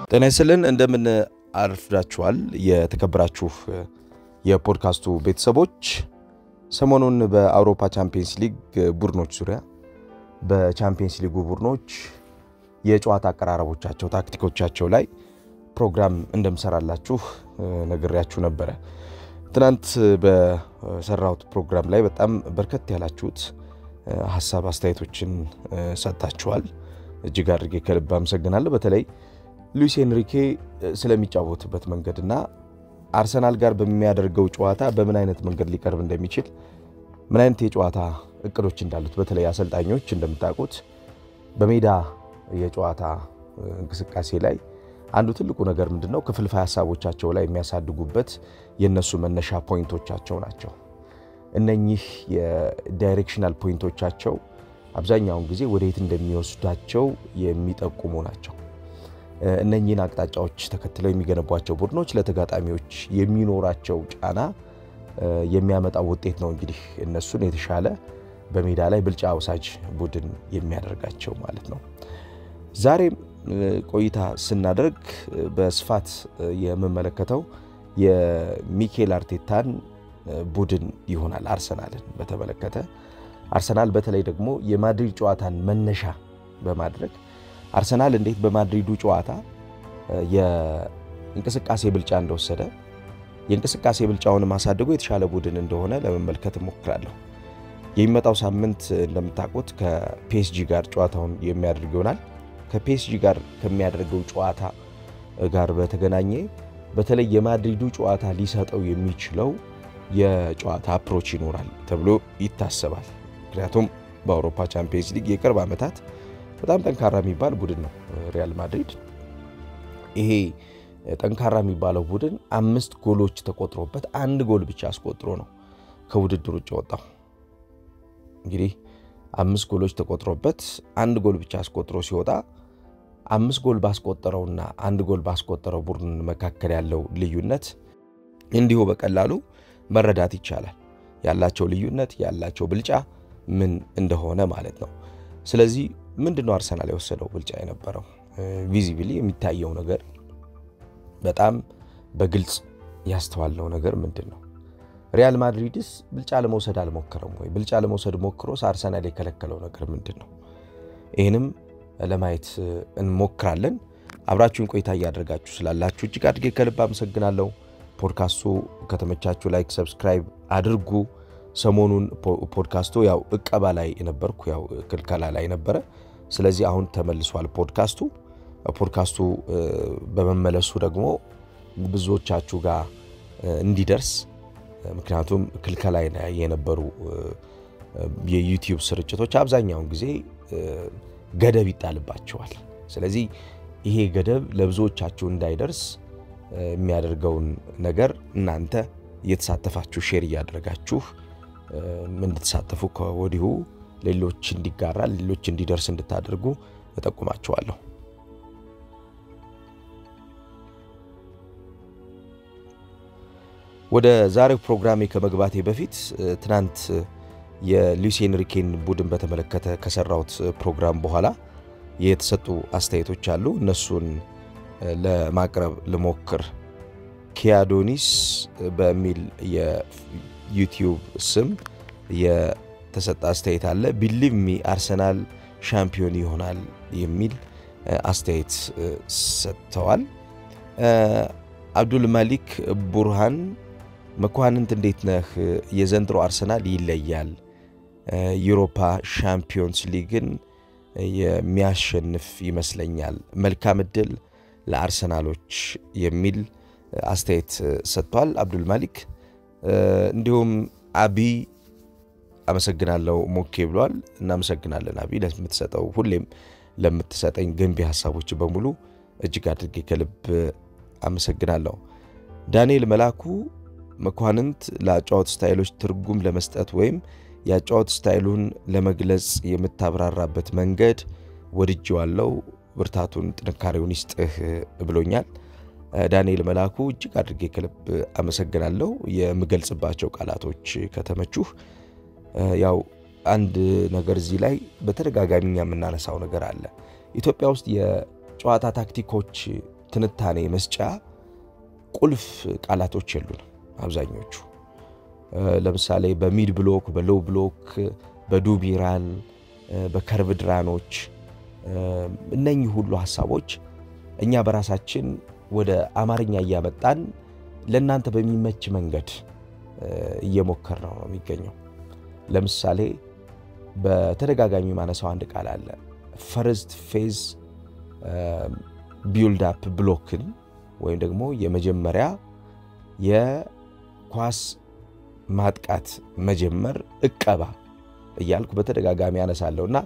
ጤና ይስጥልን እንደምን አርፍዳችኋል የተከበራችሁ የፖድካስቱ ቤተሰቦች ሰሞኑን በአውሮፓ ቻምፒየንስ ሊግ ቡድኖች ዙሪያ በቻምፒየንስ ሊጉ ቡድኖች የጨዋታ አቀራረቦቻቸው ታክቲኮቻቸው ላይ ፕሮግራም እንደምሰራላችሁ ነግሬያችሁ ነበር። ትናንት በሰራውት ፕሮግራም ላይ በጣም በርከት ያላችሁት ሐሳብ አስተያየቶችን ሰጣችኋል። እጅግ አድርጌ ከልብ አመሰግናለሁ። በተለይ ሉዊስ ኤንሪኬ ስለሚጫወትበት መንገድና አርሰናል ጋር በሚያደርገው ጨዋታ በምን አይነት መንገድ ሊቀርብ እንደሚችል ምን አይነት የጨዋታ እቅዶች እንዳሉት በተለይ አሰልጣኞች እንደምታውቁት በሜዳ የጨዋታ እንቅስቃሴ ላይ አንዱ ትልቁ ነገር ምንድነው ክፍልፋይ ሐሳቦቻቸው ላይ የሚያሳድጉበት የነሱ መነሻ ፖይንቶቻቸው ናቸው። እነኚህ የዳይሬክሽናል ፖይንቶቻቸው አብዛኛውን ጊዜ ወዴት እንደሚወስዳቸው የሚጠቁሙ ናቸው። እነኚህን አቅጣጫዎች ተከትለው የሚገነቧቸው ቡድኖች ለተጋጣሚዎች የሚኖራቸው ጫና የሚያመጣው ውጤት ነው እንግዲህ እነሱን የተሻለ በሜዳ ላይ ብልጫ ወሳጅ ቡድን የሚያደርጋቸው ማለት ነው። ዛሬ ቆይታ ስናደርግ በስፋት የምንመለከተው የሚኬል አርቴታን ቡድን ይሆናል። አርሰናልን በተመለከተ አርሰናል በተለይ ደግሞ የማድሪድ ጨዋታን መነሻ በማድረግ አርሰናል እንዴት በማድሪዱ ጨዋታ የእንቅስቃሴ ብልጫ እንደወሰደ የእንቅስቃሴ ብልጫውን ማሳደጉ የተሻለ ቡድን እንደሆነ ለመመልከት ሞክራለሁ። የሚመጣው ሳምንት እንደምታውቁት ከፒኤስጂ ጋር ጨዋታውን የሚያደርግ ይሆናል። ከፒኤስጂ ጋር ከሚያደርገው ጨዋታ ጋር በተገናኘ በተለይ የማድሪዱ ጨዋታ ሊሰጠው የሚችለው የጨዋታ አፕሮች ይኖራል ተብሎ ይታሰባል። ምክንያቱም በአውሮፓ ቻምፒየንስ ሊግ የቅርብ ዓመታት በጣም ጠንካራ የሚባል ቡድን ነው ሪያል ማድሪድ። ይሄ ጠንካራ የሚባለው ቡድን 5 ጎሎች ተቆጥሮበት 1 ጎል ብቻ አስቆጥሮ ነው ከውድድሩ ውጭ ወጣው። እንግዲህ 5 ጎሎች ተቆጥሮበት 1 ጎል ብቻ አስቆጥሮ ሲወጣ 5 ጎል ባስቆጠረውና 1 ጎል ባስቆጠረው ቡድን መካከል ያለው ልዩነት እንዲሁ በቀላሉ መረዳት ይቻላል። ያላቸው ልዩነት ያላቸው ብልጫ ምን እንደሆነ ማለት ነው። ስለዚህ ምንድነው አርሰናል የወሰደው ብልጫ የነበረው ቪዚብሊ የሚታየው ነገር በጣም በግልጽ ያስተዋለው ነገር ምንድነው? ሪያል ማድሪድስ ብልጫ ለመውሰድ አልሞከረም ወይ? ብልጫ ለመውሰድ ሞክሮስ አርሰናል የከለከለው ነገር ምንድነው? ይሄንም ለማየት እንሞክራለን። አብራችሁን ቆይታ ያደርጋችሁ ስላላችሁ እጅግ አድርጌ ከልብ አመሰግናለሁ። ፖድካስቱ ከተመቻችሁ ላይክ ሰብስክራይብ አድርጉ። ሰሞኑን ፖድካስቱ ያው እቀባ ላይ ነበርኩ ያው ክልከላ ላይ ነበረ። ስለዚህ አሁን ተመልሷል ፖድካስቱ በመመለሱ ደግሞ ብዙዎቻችሁ ጋር እንዲደርስ ምክንያቱም ክልከላ ላይ የነበሩ የዩቲዩብ ስርጭቶች አብዛኛውን ጊዜ ገደብ ይጣልባቸዋል። ስለዚህ ይሄ ገደብ ለብዙዎቻችሁ እንዳይደርስ የሚያደርገውን ነገር እናንተ እየተሳተፋችሁ ሼር እያደረጋችሁ እንድትሳተፉ ከወዲሁ ሌሎች እንዲጋራ ሌሎች እንዲደርስ እንድታደርጉ እጠቁማችኋለሁ። ወደ ዛሬው ፕሮግራሜ ከመግባቴ በፊት ትናንት የሉዊስ ኤንሪኬን ቡድን በተመለከተ ከሰራውት ፕሮግራም በኋላ የተሰጡ አስተያየቶች አሉ። እነሱን ለማቅረብ ልሞክር። ኪያዶኒስ በሚል የዩቲዩብ ስም የተሰጠ አስተያየት አለ። ቢሊቭ ሚ አርሰናል ሻምፒዮን ይሆናል የሚል አስተያየት ሰጥተዋል። አብዱል ማሊክ ቡርሃን መኳንንት እንዴት ነህ? የዘንድሮ አርሰናል ይለያል። ዩሮፓ ሻምፒዮንስ ሊግን የሚያሸንፍ ይመስለኛል። መልካም እድል ለአርሰናሎች የሚል አስተያየት ሰጥቷል አብዱል ማሊክ። እንዲሁም አቢ አመሰግናለሁ ሞኬ ብሏል። እናመሰግናለን አቢ ለምትሰጠው ሁሌም ለምትሰጠኝ ገንቢ ሐሳቦች በሙሉ እጅግ አድርጌ ከልብ አመሰግናለሁ። ዳንኤል መላኩ መኳንንት ለአጫወት ስታይሎች ትርጉም ለመስጠት ወይም የአጫወት ስታይሉን ለመግለጽ የምታብራራበት መንገድ ወድጄዋለሁ። ብርታቱን ጥንካሬውን ይስጥህ ብሎኛል። ዳንኤል መላኩ እጅግ አድርጌ ከልብ አመሰግናለሁ። የምገልጽባቸው ቃላቶች ከተመቹህ ያው አንድ ነገር እዚህ ላይ በተደጋጋሚ የምናነሳው ነገር አለ። ኢትዮጵያ ውስጥ የጨዋታ ታክቲኮች ትንታኔ መስጫ ቁልፍ ቃላቶች የሉንም አብዛኞቹ ለምሳሌ በሚድ ብሎክ በሎው ብሎክ በዱቢራን በከርቭድ ራኖች እነኚህ ሁሉ ሐሳቦች እኛ በራሳችን ወደ አማርኛ ያመጣን ለእናንተ በሚመች መንገድ እየሞከርነው ነው የሚገኘው ለምሳሌ በተደጋጋሚ ማነሳው አንድ ቃል አለ ፈርስት ፌዝ ቢልድ አፕ ብሎክን ወይም ደግሞ የመጀመሪያ የኳስ ማጥቃት መጀመር እቀባ እያልኩ በተደጋጋሚ ያነሳለውና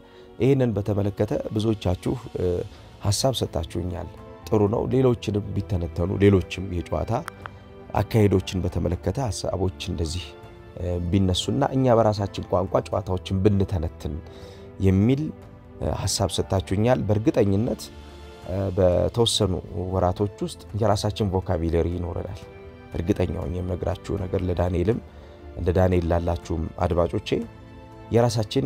ይሄንን በተመለከተ ብዙዎቻችሁ ሐሳብ ሰጣችሁኛል ጥሩ ነው ሌሎችንም ቢተነተኑ ሌሎችም የጨዋታ አካሄዶችን በተመለከተ ሐሳቦች እንደዚህ ቢነሱና እኛ በራሳችን ቋንቋ ጨዋታዎችን ብንተነትን የሚል ሐሳብ ሰጣችሁኛል በእርግጠኝነት በተወሰኑ ወራቶች ውስጥ የራሳችን ቮካቡላሪ ይኖረናል እርግጠኛው የምነግራችሁ ነገር ለዳንኤልም እንደ ዳንኤል ላላችሁም አድማጮቼ የራሳችን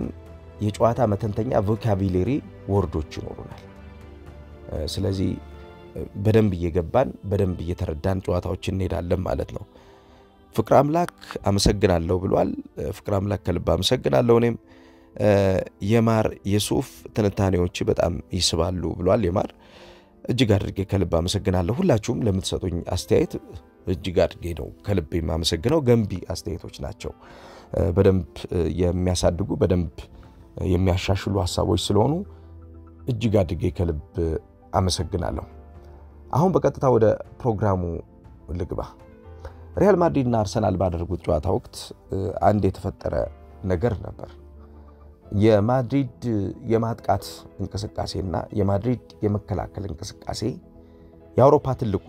የጨዋታ መተንተኛ ቮካቡላሪ ወርዶች ይኖሩናል ስለዚህ በደንብ እየገባን በደንብ እየተረዳን ጨዋታዎችን እንሄዳለን ማለት ነው ፍቅር አምላክ አመሰግናለሁ ብሏል ፍቅር አምላክ ከልብ አመሰግናለሁ እኔም የማር የሱፍ ትንታኔዎች በጣም ይስባሉ ብሏል የማር እጅግ አድርጌ ከልብ አመሰግናለሁ ሁላችሁም ለምትሰጡኝ አስተያየት እጅግ አድርጌ ነው ከልብ የማመሰግነው ገንቢ አስተያየቶች ናቸው በደንብ የሚያሳድጉ በደንብ የሚያሻሽሉ ሐሳቦች ስለሆኑ እጅግ አድርጌ ከልብ አመሰግናለሁ አሁን በቀጥታ ወደ ፕሮግራሙ ልግባ ሪያል ማድሪድና አርሰናል ባደረጉት ጨዋታ ወቅት አንድ የተፈጠረ ነገር ነበር የማድሪድ የማጥቃት እንቅስቃሴና የማድሪድ የመከላከል እንቅስቃሴ የአውሮፓ ትልቁ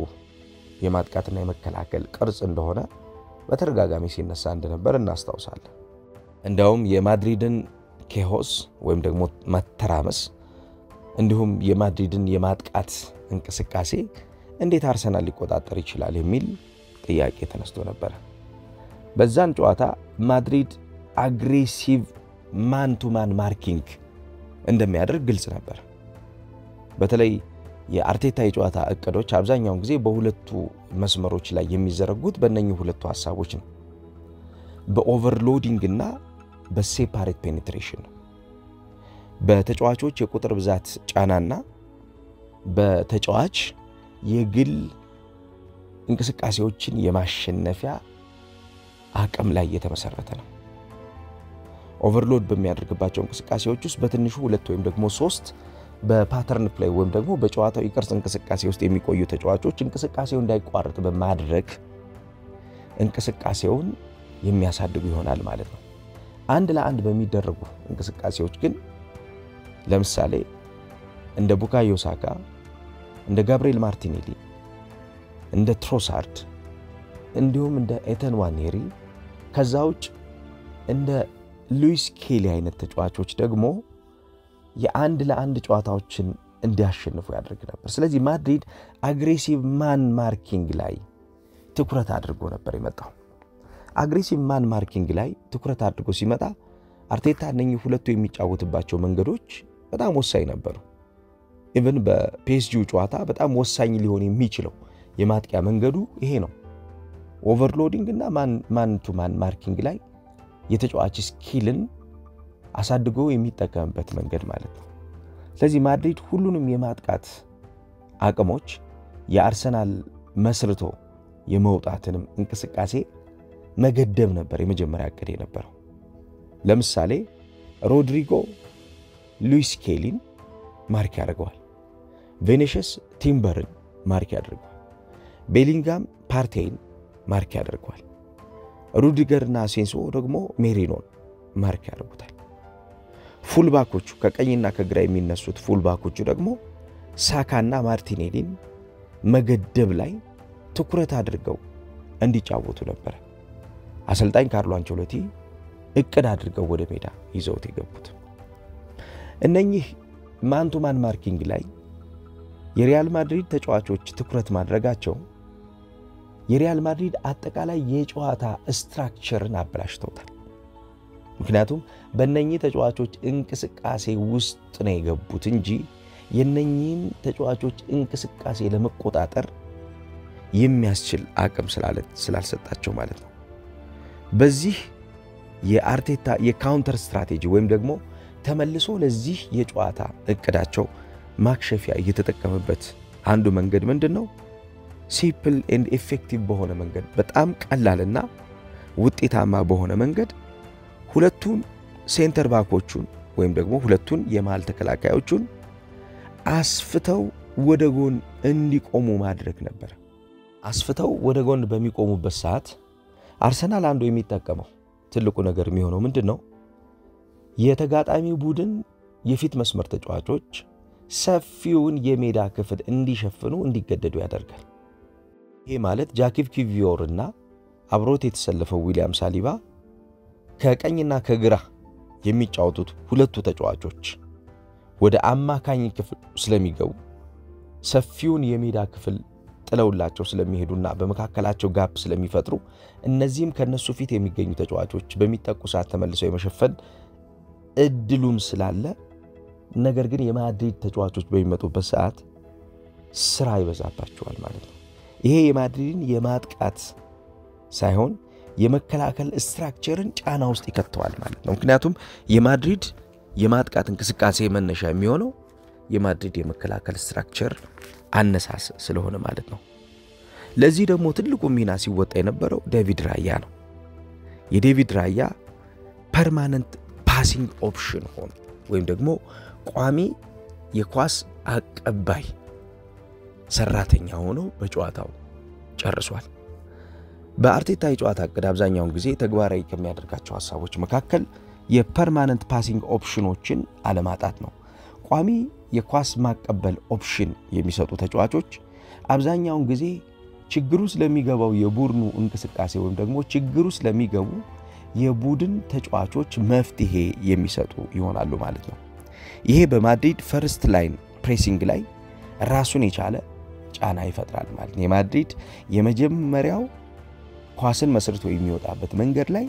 የማጥቃትና የመከላከል ቅርጽ እንደሆነ በተደጋጋሚ ሲነሳ እንደነበር እናስታውሳለን እንደውም የማድሪድን ኬሆስ ወይም ደግሞ መተራመስ እንዲሁም የማድሪድን የማጥቃት እንቅስቃሴ እንዴት አርሰናል ሊቆጣጠር ይችላል የሚል ጥያቄ ተነስቶ ነበር በዛን ጨዋታ ማድሪድ አግሬሲቭ ማን ቱ ማን ማርኪንግ እንደሚያደርግ ግልጽ ነበር በተለይ የአርቴታ የጨዋታ እቅዶች አብዛኛውን ጊዜ በሁለቱ መስመሮች ላይ የሚዘረጉት በእነኚህ ሁለቱ ሐሳቦች ነው በኦቨርሎዲንግ እና በሴፓሬት ፔኔትሬሽን በተጫዋቾች የቁጥር ብዛት ጫናና በተጫዋች የግል እንቅስቃሴዎችን የማሸነፊያ አቅም ላይ የተመሰረተ ነው ኦቨርሎድ በሚያደርግባቸው እንቅስቃሴዎች ውስጥ በትንሹ 2 ወይም ደግሞ 3 በፓተርን ፕሌይ ወይም ደግሞ በጨዋታው ይቅርጽ እንቅስቃሴ ውስጥ የሚቆዩ ተጫዋቾች እንቅስቃሴው እንዳይቋረጥ በማድረግ እንቅስቃሴውን የሚያሳድጉ ይሆናል ማለት ነው አንድ ለአንድ በሚደረጉ እንቅስቃሴዎች ግን ለምሳሌ እንደ ቡካዮ ሳካ እንደ ጋብሪኤል ማርቲኔሊ እንደ ትሮሳርድ እንዲሁም እንደ ኤተን ዋኔሪ ከዛውጭ እንደ ሉዊስ ኬሊ አይነት ተጫዋቾች ደግሞ የአንድ ለአንድ ጨዋታዎችን እንዲያሸንፉ ያደርግ ነበር ስለዚህ ማድሪድ አግሬሲቭ ማን ማርኪንግ ላይ ትኩረት አድርጎ ነበር የመጣው አግሬሲቭ ማን ማርኪንግ ላይ ትኩረት አድርጎ ሲመጣ አርቴታ እነኚህ ሁለቱ የሚጫወትባቸው መንገዶች በጣም ወሳኝ ነበሩ ኢቭን በፒኤስጂው ጨዋታ በጣም ወሳኝ ሊሆን የሚችለው የማጥቂያ መንገዱ ይሄ ነው ኦቨርሎዲንግ እና ማን ቱ ማን ማርኪንግ ላይ የተጫዋች ስኪልን አሳድጎ የሚጠቀምበት መንገድ ማለት ነው ስለዚህ ማድሪድ ሁሉንም የማጥቃት አቅሞች የአርሰናል መስርቶ የመውጣትንም እንቅስቃሴ መገደብ ነበር የመጀመሪያ አቀድ የነበረው ለምሳሌ ሮድሪጎ ሉዊስ ኬሊን ማርክ ያደርገዋል ቬኒሽስ ቲምበርን ማርክ ያደርገዋል ቤሊንጋም ፓርቴይን ማርክ ያደርገዋል ሩዲገርና ሴንሶ ደግሞ ሜሪኖን ማርክ ያደርጉታል ፉልባኮቹ ከቀኝና ከግራ የሚነሱት ፉልባኮቹ ደግሞ ሳካና ማርቲኔሊን መገደብ ላይ ትኩረት አድርገው እንዲጫወቱ ነበር አሰልጣኝ ካርሎ አንቸሎቲ እቅድ አድርገው ወደ ሜዳ ይዘውት የገቡት እነኚህ ማን ቱ ማን ማርኪንግ ላይ የሪያል ማድሪድ ተጫዋቾች ትኩረት ማድረጋቸው የሪያል ማድሪድ አጠቃላይ የጨዋታ ስትራክቸርን አበላሽተውታል ምክንያቱም በእነኚህ ተጫዋቾች እንቅስቃሴ ውስጥ ነው የገቡት እንጂ የነኚህን ተጫዋቾች እንቅስቃሴ ለመቆጣጠር የሚያስችል አቅም ስላልሰጣቸው ማለት ነው። በዚህ የአርቴታ የካውንተር ስትራቴጂ ወይም ደግሞ ተመልሶ ለዚህ የጨዋታ እቅዳቸው ማክሸፊያ እየተጠቀመበት አንዱ መንገድ ምንድነው? ሲምፕል ኤንድ ኢፌክቲቭ በሆነ መንገድ በጣም ቀላልና ውጤታማ በሆነ መንገድ ሁለቱን ሴንተር ባኮቹን ወይም ደግሞ ሁለቱን የመሃል ተከላካዮቹን አስፍተው ወደ ጎን እንዲቆሙ ማድረግ ነበር። አስፍተው ወደ ጎን በሚቆሙበት ሰዓት አርሰናል አንዱ የሚጠቀመው ትልቁ ነገር የሚሆነው ምንድነው? የተጋጣሚ ቡድን የፊት መስመር ተጫዋቾች ሰፊውን የሜዳ ክፍል እንዲሸፍኑ እንዲገደዱ ያደርጋል። ይሄ ማለት ጃኪቭ ኪቪዮር እና አብሮት የተሰለፈው ዊሊያም ሳሊባ ከቀኝና ከግራ የሚጫወቱት ሁለቱ ተጫዋቾች ወደ አማካኝ ክፍል ስለሚገቡ ሰፊውን የሜዳ ክፍል ጥለውላቸው ስለሚሄዱና በመካከላቸው ጋፕ ስለሚፈጥሩ እነዚህም ከነሱ ፊት የሚገኙ ተጫዋቾች በሚጠቁ ሰዓት ተመልሰው የመሸፈን እድሉም ስላለ ነገር ግን የማድሪድ ተጫዋቾች በሚመጡበት ሰዓት ስራ ይበዛባቸዋል ማለት ነው። ይሄ የማድሪድን የማጥቃት ሳይሆን የመከላከል ስትራክቸርን ጫና ውስጥ ይከተዋል ማለት ነው። ምክንያቱም የማድሪድ የማጥቃት እንቅስቃሴ መነሻ የሚሆነው የማድሪድ የመከላከል ስትራክቸር አነሳስ ስለሆነ ማለት ነው። ለዚህ ደግሞ ትልቁ ሚና ሲወጣ የነበረው ዴቪድ ራያ ነው። የዴቪድ ራያ ፐርማነንት ፓሲንግ ኦፕሽን ሆኖ ወይም ደግሞ ቋሚ የኳስ አቀባይ ሰራተኛ ሆኖ በጨዋታው ጨርሷል። በአርቴታ የጨዋታ እቅድ አብዛኛውን ጊዜ ተግባራዊ ከሚያደርጋቸው ሐሳቦች መካከል የፐርማነንት ፓሲንግ ኦፕሽኖችን አለማጣት ነው። ቋሚ የኳስ ማቀበል ኦፕሽን የሚሰጡ ተጫዋቾች አብዛኛውን ጊዜ ችግሩ ስለሚገባው የቡድኑ እንቅስቃሴ ወይም ደግሞ ችግሩ ስለሚገቡ የቡድን ተጫዋቾች መፍትሄ የሚሰጡ ይሆናሉ ማለት ነው። ይሄ በማድሪድ ፈርስት ላይን ፕሬሲንግ ላይ ራሱን የቻለ ጫና ይፈጥራል ማለት ነው። የማድሪድ የመጀመሪያው ኳስን መስርቶ የሚወጣበት መንገድ ላይ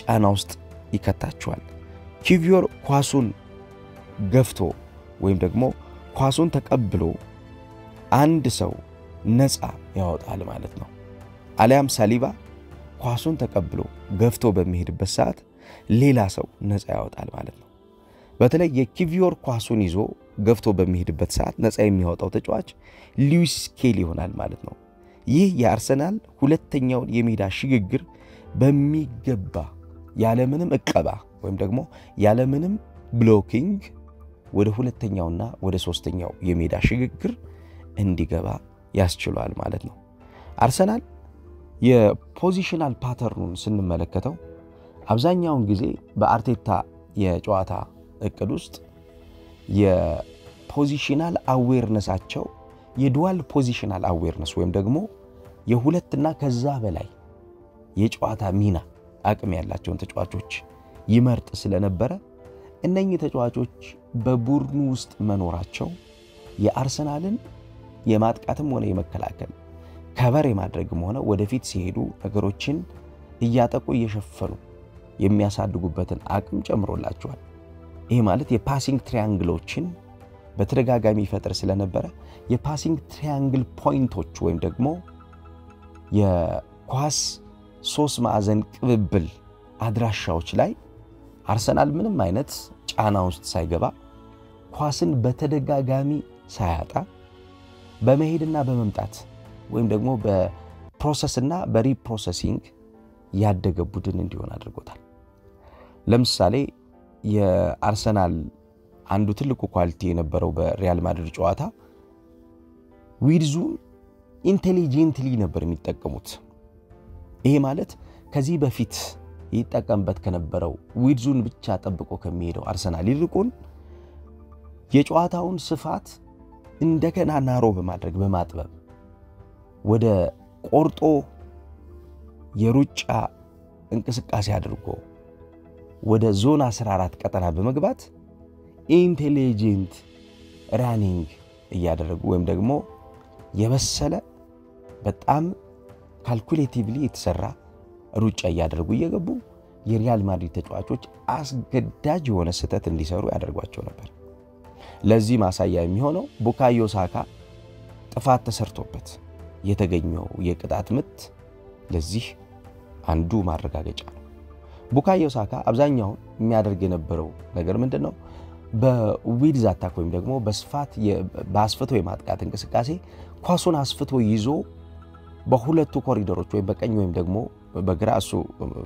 ጫና ውስጥ ይከታቸዋል። ኪቪዮር ኳሱን ገፍቶ ወይም ደግሞ ኳሱን ተቀብሎ አንድ ሰው ነፃ ያወጣል ማለት ነው። አሊያም ሳሊባ ኳሱን ተቀብሎ ገፍቶ በሚሄድበት ሰዓት ሌላ ሰው ነፃ ያወጣል ማለት ነው። በተለይ የኪቪዮር ኳሱን ይዞ ገፍቶ በሚሄድበት ሰዓት ነፃ የሚያወጣው ተጫዋች ሉዊስ ስኬሊ ይሆናል ማለት ነው። ይህ የአርሰናል ሁለተኛውን የሜዳ ሽግግር በሚገባ ያለምንም እቀባ ወይም ደግሞ ያለምንም ብሎኪንግ ወደ ሁለተኛውና ወደ ሶስተኛው የሜዳ ሽግግር እንዲገባ ያስችሏል ማለት ነው። አርሰናል የፖዚሽናል ፓተርኑን ስንመለከተው አብዛኛውን ጊዜ በአርቴታ የጨዋታ እቅድ ውስጥ የፖዚሽናል አዌርነሳቸው የዱዋል ፖዚሽናል አዌርነስ ወይም ደግሞ የሁለትና ከዛ በላይ የጨዋታ ሚና አቅም ያላቸውን ተጫዋቾች ይመርጥ ስለነበረ እነኚህ ተጫዋቾች በቡድኑ ውስጥ መኖራቸው የአርሰናልን የማጥቃትም ሆነ የመከላከል ከቨር የማድረግም ሆነ ወደፊት ሲሄዱ ነገሮችን እያጠቁ እየሸፈኑ የሚያሳድጉበትን አቅም ጨምሮላቸዋል። ይሄ ማለት የፓሲንግ ትሪያንግሎችን በተደጋጋሚ ይፈጥር ስለነበረ የፓሲንግ ትሪያንግል ፖይንቶች ወይም ደግሞ የኳስ ሶስት ማዕዘን ቅብብል አድራሻዎች ላይ አርሰናል ምንም አይነት ጫና ውስጥ ሳይገባ ኳስን በተደጋጋሚ ሳያጣ በመሄድና በመምጣት ወይም ደግሞ በፕሮሰስና በሪፕሮሰሲንግ ያደገ ቡድን እንዲሆን አድርጎታል። ለምሳሌ የአርሰናል አንዱ ትልቁ ኳሊቲ የነበረው በሪያል ማድሪድ ጨዋታ ዊድዙን ኢንቴሊጀንትሊ ነበር የሚጠቀሙት። ይሄ ማለት ከዚህ በፊት ይጠቀምበት ከነበረው ዊድዙን ብቻ ጠብቆ ከሚሄደው አርሰናል ይልቁን የጨዋታውን ስፋት እንደገና ናሮ በማድረግ በማጥበብ ወደ ቆርጦ የሩጫ እንቅስቃሴ አድርጎ ወደ ዞን 14 ቀጠና በመግባት ኢንቴሊጀንት ራኒንግ እያደረጉ ወይም ደግሞ የበሰለ በጣም ካልኩሌቲቭሊ የተሰራ ሩጫ እያደረጉ እየገቡ የሪያል ማድሪድ ተጫዋቾች አስገዳጅ የሆነ ስህተት እንዲሰሩ ያደርጓቸው ነበር። ለዚህ ማሳያ የሚሆነው ቡካዮ ሳካ ጥፋት ተሰርቶበት የተገኘው የቅጣት ምት ለዚህ አንዱ ማረጋገጫ ነው። ቡካዮ ሳካ አብዛኛው የሚያደርግ የነበረው ነገር ምንድነው? በዊድዝ አታክ ወይም ደግሞ በስፋት በአስፍቶ የማጥቃት እንቅስቃሴ ኳሱን አስፍቶ ይዞ በሁለቱ ኮሪደሮች ወይም በቀኝ ወይም ደግሞ በግራ እሱ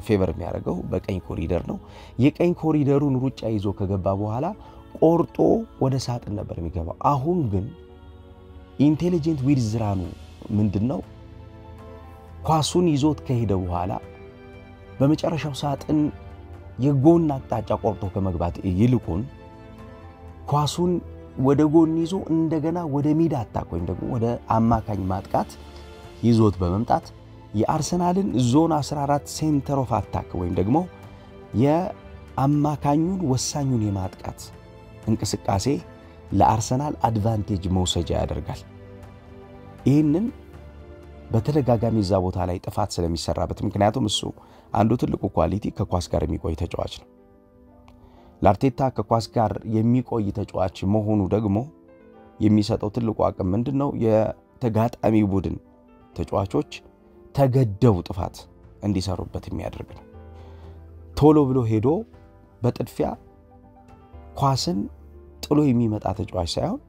ፌቨር የሚያደርገው በቀኝ ኮሪደር ነው። የቀኝ ኮሪደሩን ሩጫ ይዞ ከገባ በኋላ ቆርጦ ወደ ሳጥን ነበር የሚገባው። አሁን ግን ኢንቴሊጀንት ዊድዝ ራኑ ምንድነው? ኳሱን ይዞት ከሄደ በኋላ በመጨረሻው ሳጥን የጎን አቅጣጫ ቆርጦ ከመግባት ይልቁን ኳሱን ወደ ጎን ይዞ እንደገና ወደ ሚድ አታክ ወይም ደግሞ ወደ አማካኝ ማጥቃት ይዞት በመምጣት የአርሰናልን ዞን 14 ሴንተር ኦፍ አታክ ወይም ደግሞ የአማካኙን ወሳኙን የማጥቃት እንቅስቃሴ ለአርሰናል አድቫንቴጅ መውሰጃ ያደርጋል። ይህንን በተደጋጋሚ እዛ ቦታ ላይ ጥፋት ስለሚሰራበት ምክንያቱም እሱ አንዱ ትልቁ ኳሊቲ ከኳስ ጋር የሚቆይ ተጫዋች ነው። ለአርቴታ ከኳስ ጋር የሚቆይ ተጫዋች መሆኑ ደግሞ የሚሰጠው ትልቁ አቅም ምንድነው? የተጋጣሚ ቡድን ተጫዋቾች ተገደው ጥፋት እንዲሰሩበት የሚያደርግ ነው። ቶሎ ብሎ ሄዶ በጥድፊያ ኳስን ጥሎ የሚመጣ ተጫዋች ሳይሆን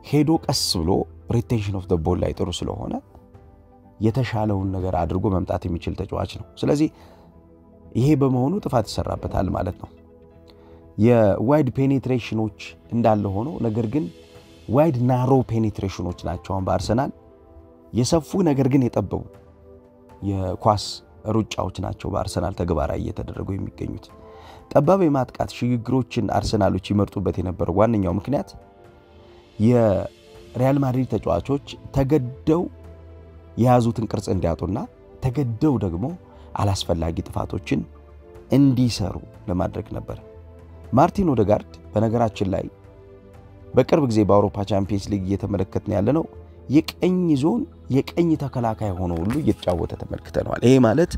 ሄዶ ቀስ ብሎ ሪቴንሽን ኦፍ ዘ ቦል ላይ ጥሩ ስለሆነ የተሻለውን ነገር አድርጎ መምጣት የሚችል ተጫዋች ነው። ስለዚህ ይሄ በመሆኑ ጥፋት ይሰራበታል ማለት ነው። የዋይድ ፔኔትሬሽኖች እንዳለ ሆኖ ነገር ግን ዋይድ ናሮ ፔኔትሬሽኖች ናቸው በአርሰናል የሰፉ ነገር ግን የጠበቡ የኳስ ሩጫዎች ናቸው በአርሰናል ተግባራዊ እየተደረጉ የሚገኙት። ጠባብ የማጥቃት ሽግግሮችን አርሰናሎች ይመርጡበት የነበረው ዋነኛው ምክንያት የሪያል ማድሪድ ተጫዋቾች ተገደው የያዙትን ቅርጽ እንዲያጡና ተገደው ደግሞ አላስፈላጊ ጥፋቶችን እንዲሰሩ ለማድረግ ነበር። ማርቲን ኦዴጋርድ በነገራችን ላይ በቅርብ ጊዜ በአውሮፓ ቻምፒየንስ ሊግ እየተመለከትን ያለነው የቀኝ ዞን የቀኝ ተከላካይ ሆኖ ሁሉ እየተጫወተ ተመልክተናል። ይሄ ማለት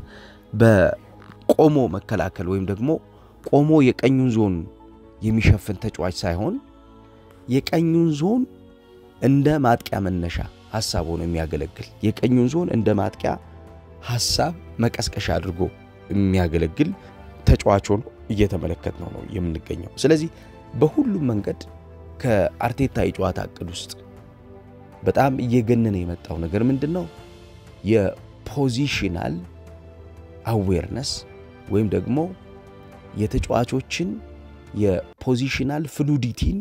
በቆሞ መከላከል ወይም ደግሞ ቆሞ የቀኙን ዞን የሚሸፍን ተጫዋች ሳይሆን የቀኙን ዞን እንደ ማጥቂያ መነሻ ሐሳብ ሆኖ የሚያገለግል የቀኙን ዞን እንደ ማጥቂያ ሐሳብ መቀስቀሻ አድርጎ የሚያገለግል ተጫዋች ሆኖ እየተመለከትነው ነው የምንገኘው። ስለዚህ በሁሉም መንገድ ከአርቴታ የጨዋታ ዕቅድ ውስጥ በጣም እየገነነ የመጣው ነገር ምንድነው? የፖዚሽናል አዌርነስ ወይም ደግሞ የተጫዋቾችን የፖዚሽናል ፍሉዲቲን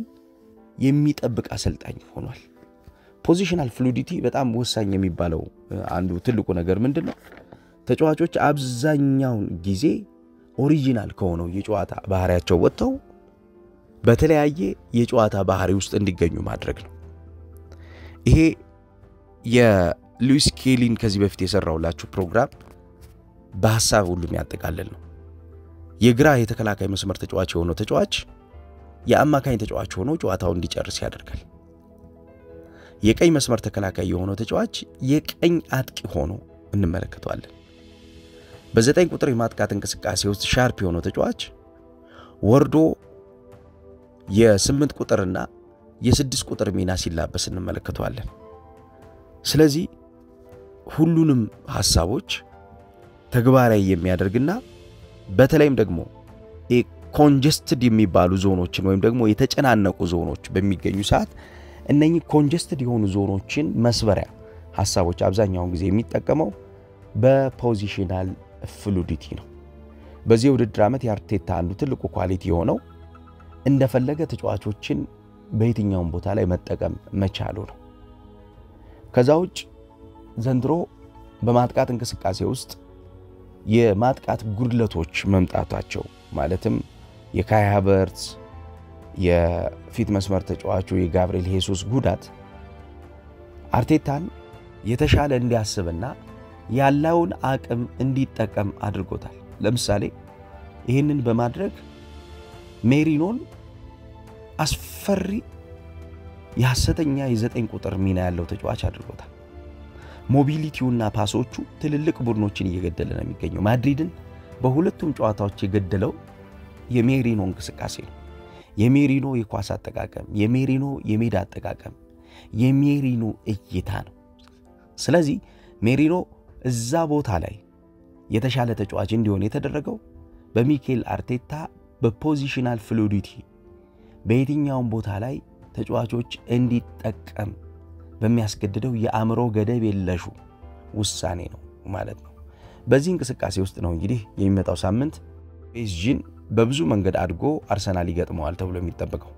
የሚጠብቅ አሰልጣኝ ሆኗል። ፖዚሽናል ፍሉዲቲ በጣም ወሳኝ የሚባለው አንዱ ትልቁ ነገር ምንድነው? ተጫዋቾች አብዛኛውን ጊዜ ኦሪጂናል ከሆነው የጨዋታ ባህሪያቸው ወጥተው በተለያየ የጨዋታ ባህሪ ውስጥ እንዲገኙ ማድረግ ነው። ይሄ የሉዊስ ኬሊን ከዚህ በፊት የሰራውላችሁ ፕሮግራም በሐሳብ ሁሉም ያጠቃልል ነው። የግራ የተከላካይ መስመር ተጫዋች የሆነው ተጫዋች የአማካኝ ተጫዋች ሆኖ ጨዋታውን እንዲጨርስ ያደርጋል። የቀኝ መስመር ተከላካይ የሆነው ተጫዋች የቀኝ አጥቂ ሆኖ እንመለከተዋለን። በ9 ቁጥር የማጥቃት እንቅስቃሴ ውስጥ ሻርፕ የሆነው ተጫዋች ወርዶ የ8 ቁጥርና የ6 ቁጥር ሚና ሲላበስ እንመለከተዋለን። ስለዚህ ሁሉንም ሐሳቦች ተግባራዊ የሚያደርግና በተለይም ደግሞ ኮንጀስትድ የሚባሉ ዞኖችን ወይም ደግሞ የተጨናነቁ ዞኖች በሚገኙ ሰዓት እነኚህ ኮንጀስትድ የሆኑ ዞኖችን መስበሪያ ሐሳቦች አብዛኛውን ጊዜ የሚጠቀመው በፖዚሽናል ፍሉዲቲ ነው። በዚህ ውድድር ዓመት የአርቴታ አንዱ ትልቁ ኳሊቲ የሆነው እንደፈለገ ተጫዋቾችን በየትኛውም ቦታ ላይ መጠቀም መቻሉ ነው። ከዛውጭ ዘንድሮ በማጥቃት እንቅስቃሴ ውስጥ የማጥቃት ጉድለቶች መምጣታቸው ማለትም የካይ ሃቨርትዝ የፊት መስመር ተጫዋቹ የጋብሪኤል ሄሱስ ጉዳት አርቴታን የተሻለ እንዲያስብና ያለውን አቅም እንዲጠቀም አድርጎታል። ለምሳሌ ይህንን በማድረግ ሜሪኖን አስፈሪ የሐሰተኛ የ9 ቁጥር ሚና ያለው ተጫዋች አድርጎታል። ሞቢሊቲውና ፓሶቹ ትልልቅ ቡድኖችን እየገደለ ነው የሚገኘው። ማድሪድን በሁለቱም ጨዋታዎች የገደለው የሜሪኖ እንቅስቃሴ ነው። የሜሪኖ የኳስ አጠቃቀም፣ የሜሪኖ የሜዳ አጠቃቀም፣ የሜሪኖ እይታ ነው። ስለዚህ ሜሪኖ እዛ ቦታ ላይ የተሻለ ተጫዋች እንዲሆን የተደረገው በሚኬል አርቴታ በፖዚሽናል ፍሉዲቲ በየትኛውም ቦታ ላይ ተጫዋቾች እንዲጠቀም በሚያስገድደው የአእምሮ ገደብ የለሹ ውሳኔ ነው ማለት ነው። በዚህ እንቅስቃሴ ውስጥ ነው እንግዲህ የሚመጣው ሳምንት ፔስጂን በብዙ መንገድ አድጎ አርሰናል ይገጥመዋል ተብሎ የሚጠበቀው።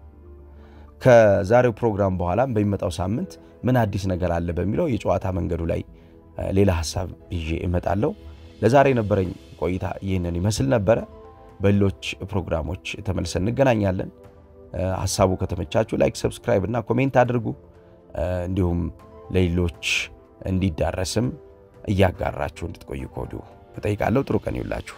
ከዛሬው ፕሮግራም በኋላ በሚመጣው ሳምንት ምን አዲስ ነገር አለ በሚለው የጨዋታ መንገዱ ላይ ሌላ ሐሳብ ይዤ እመጣለሁ። ለዛሬ የነበረኝ ቆይታ ይህንን ይመስል ነበር። በሌሎች ፕሮግራሞች ተመልሰን እንገናኛለን። ሐሳቡ ከተመቻችሁ ላይክ፣ ሰብስክራይብ እና ኮሜንት አድርጉ። እንዲሁም ለሌሎች እንዲዳረስም እያጋራችሁ እንድትቆዩ ከወዲሁ እጠይቃለሁ። ጥሩ ቀን ይሁንላችሁ።